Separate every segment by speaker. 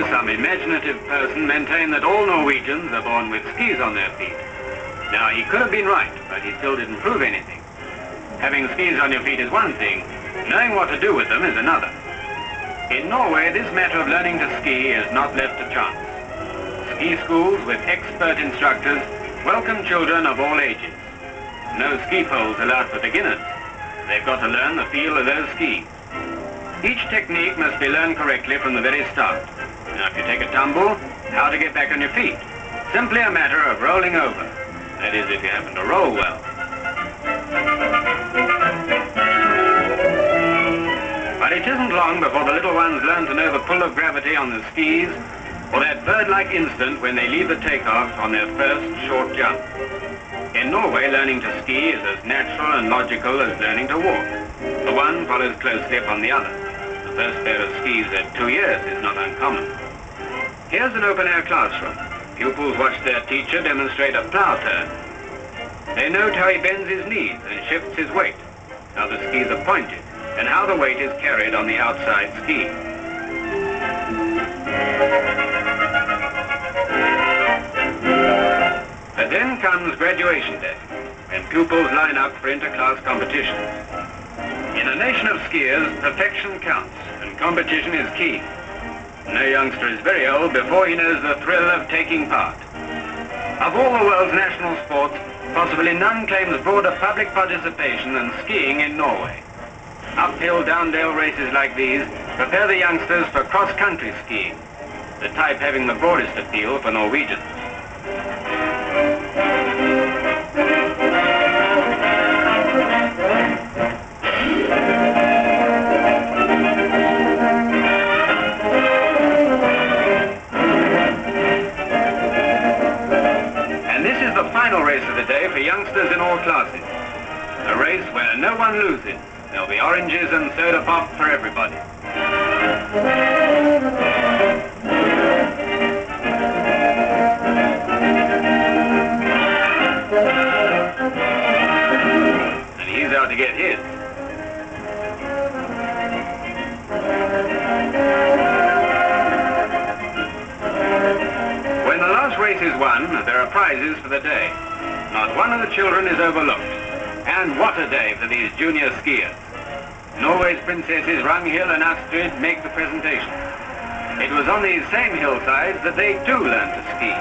Speaker 1: Some imaginative person maintained that all Norwegians are born with skis on their feet. Now, he could have been right, but he still didn't prove anything. Having skis on your feet is one thing, knowing what to do with them is another. In Norway, this matter of learning to ski is not left to chance. Ski schools with expert instructors welcome children of all ages. No ski poles allowed for beginners. They've got to learn the feel of those skis. Each technique must be learned correctly from the very start. Now, if you take a tumble, how to get back on your feet. Simply a matter of rolling over. That is, if you happen to roll well. But it isn't long before the little ones learn to know the pull of gravity on the skis, or that bird-like instant when they leave the takeoff on their first short jump. In Norway, learning to ski is as natural and logical as learning to walk. The one follows closely upon the other. The first pair of skis at 2 years is not uncommon. Here's an open-air classroom. Pupils watch their teacher demonstrate a plow turn. They note how he bends his knees and shifts his weight, how the skis are pointed, and how the weight is carried on the outside ski. But then comes graduation day, when pupils line up for inter-class competitions. In a nation of skiers, perfection counts, and competition is key. No youngster is very old before he knows the thrill of taking part. Of all the world's national sports, possibly none claims broader public participation than skiing in Norway. Uphill, downdale races like these prepare the youngsters for cross-country skiing, the type having the broadest appeal for Norwegians. Final race of the day for youngsters in all classes. A race where no one loses. There'll be oranges and soda pop for everybody. And he's out to get his. When the last race is won, there are prizes for the day. Not one of the children is overlooked. And what a day for these junior skiers. Norway's princesses Ragnhild and Astrid make the presentation. It was on these same hillsides that they too learned to ski.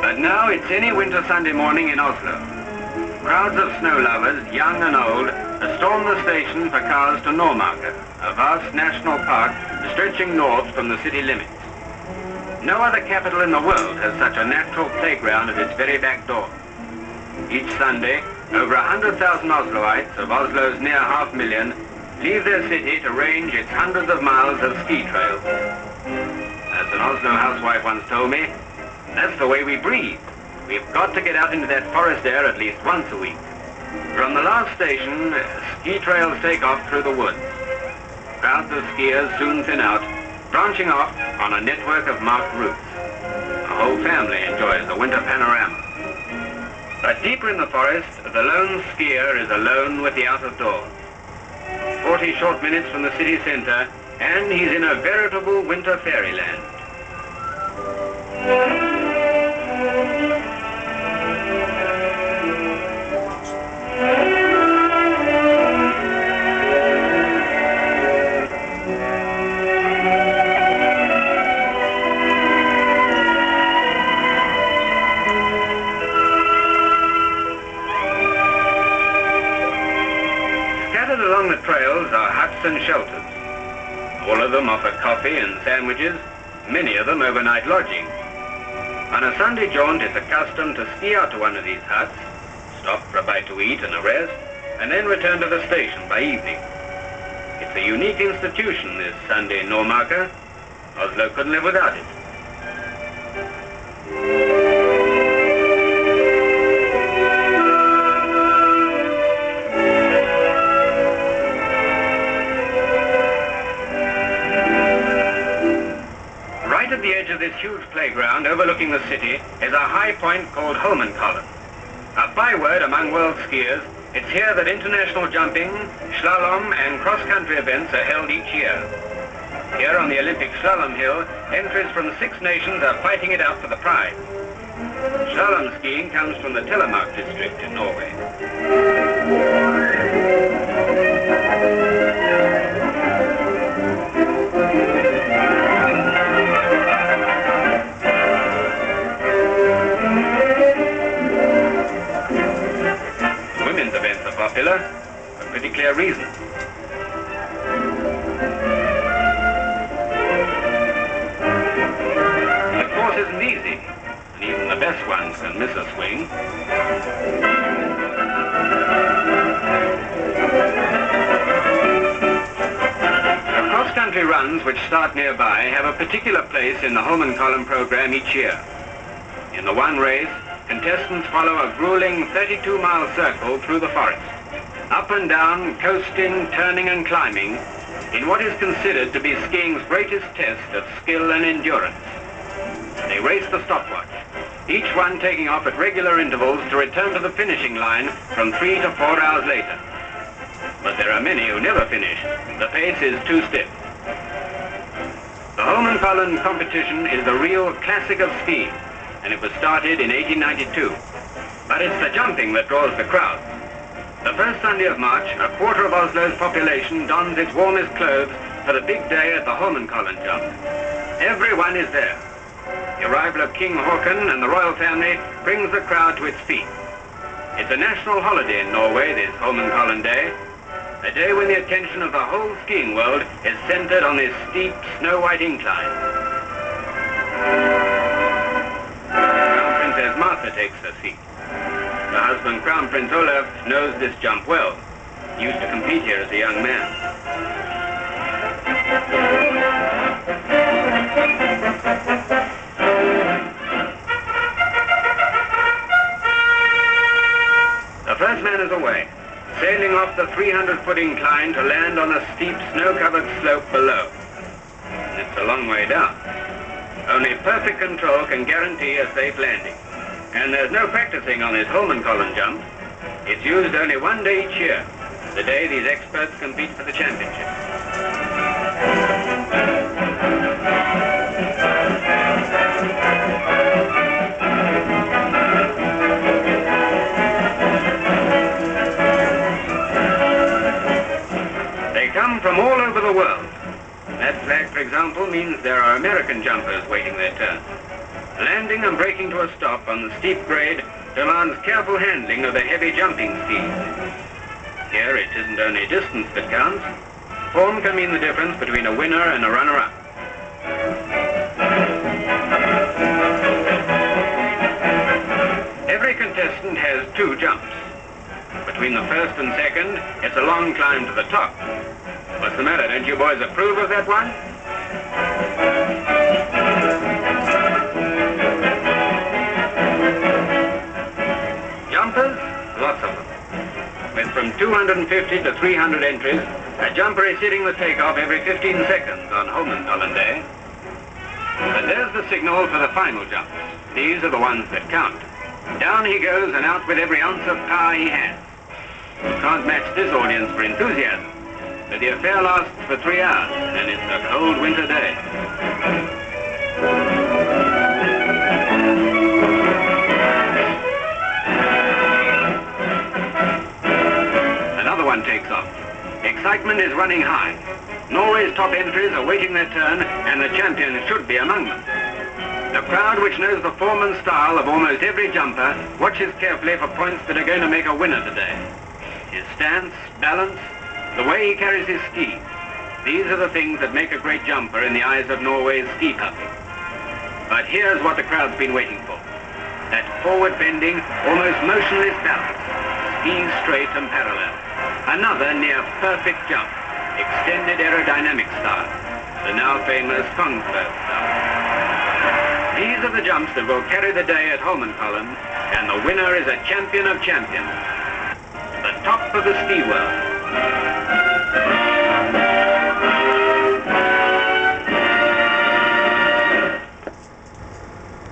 Speaker 1: But now it's any winter Sunday morning in Oslo. Crowds of snow lovers, young and old, storm the station for cars to Norway, a vast national park stretching north from the city limits. No other capital in the world has such a natural playground at its very back door. Each Sunday, over 100,000 Osloites of Oslo's near 500,000 leave their city to range its hundreds of miles of ski trails. As an Oslo housewife once told me, that's the way we breathe. We've got to get out into that forest air at least once a week. From the last station, ski trails take off through the woods. Crowds of skiers soon thin out, branching off on a network of marked routes. The whole family enjoys the winter panorama. But deeper in the forest, the lone skier is alone with the out-of-door. 40 short minutes from the city center, and he's in a veritable winter fairyland. Along the trails are huts and shelters. All of them offer coffee and sandwiches, many of them overnight lodging. On a Sunday jaunt, it's a custom to ski out to one of these huts, stop for a bite to eat and a rest, and then return to the station by evening. It's a unique institution, this Sunday Norway. Oslo couldn't live without it. Right at the edge of this huge playground overlooking the city is a high point called Holmenkollen. A byword among world skiers, it's here that international jumping, slalom and cross-country events are held each year. Here on the Olympic slalom hill, entries from 6 nations are fighting it out for the prize. Slalom skiing comes from the Telemark district in Norway. Women's events are popular for pretty clear reasons. The course isn't easy, and even the best ones can miss a swing. The cross-country runs which start nearby have a particular place in the Holmenkollen program each year. In the one race, contestants follow a grueling 32-mile circle through the forest, up and down, coasting, turning and climbing, in what is considered to be skiing's greatest test of skill and endurance. They race the stopwatch, each one taking off at regular intervals to return to the finishing line from 3 to 4 hours later. But there are many who never finish. The pace is too stiff. The Holmenkollen competition is the real classic of skiing, and it was started in 1892. But it's the jumping that draws the crowd. The first Sunday of March, a quarter of Oslo's population dons its warmest clothes for the big day at the Holmenkollen jump. Everyone is there. The arrival of King Haakon and the royal family brings the crowd to its feet. It's a national holiday in Norway, this Holmenkollen Day, a day when the attention of the whole skiing world is centered on this steep, snow-white incline. Martha takes her seat. Her husband, Crown Prince Olav, knows this jump well. He used to compete here as a young man. The first man is away, sailing off the 300-foot incline to land on a steep, snow-covered slope below. And it's a long way down. Only perfect control can guarantee a safe landing. And there's no practicing on this Holmenkollen jump. It's used only one day each year, the day these experts compete for the championship. They come from all over the world. That flag, for example, means there are American jumpers waiting their turn. Landing and braking to a stop on the steep grade demands careful handling of the heavy jumping skis. Here it isn't only distance that counts. Form can mean the difference between a winner and a runner-up. Every contestant has 2 jumps. Between the first and second, it's a long climb to the top. What's the matter? Don't you boys approve of that one? Jumpers? Lots of them. With from 250 to 300 entries, a jumper is hitting the takeoff every 15 seconds on Holmenkollen Day. But there's the signal for the final jumps. These are the ones that count. Down he goes and out with every ounce of power he has. You can't match this audience for enthusiasm. But the affair lasts for 3 hours, and it's a cold winter day. Another one takes off. Excitement is running high. Norway's top entries are waiting their turn, and the champion should be among them. The crowd, which knows the form and style of almost every jumper, watches carefully for points that are going to make a winner today. His stance, balance, the way he carries his skis. These are the things that make a great jumper in the eyes of Norway's ski public. But here's what the crowd's been waiting for. That forward-bending, almost motionless balance, skiing straight and parallel. Another near-perfect jump, extended aerodynamic style, the now famous Holmenkollen style. These are the jumps that will carry the day at Holmenkollen, and the winner is a champion of champions, the top of the ski world.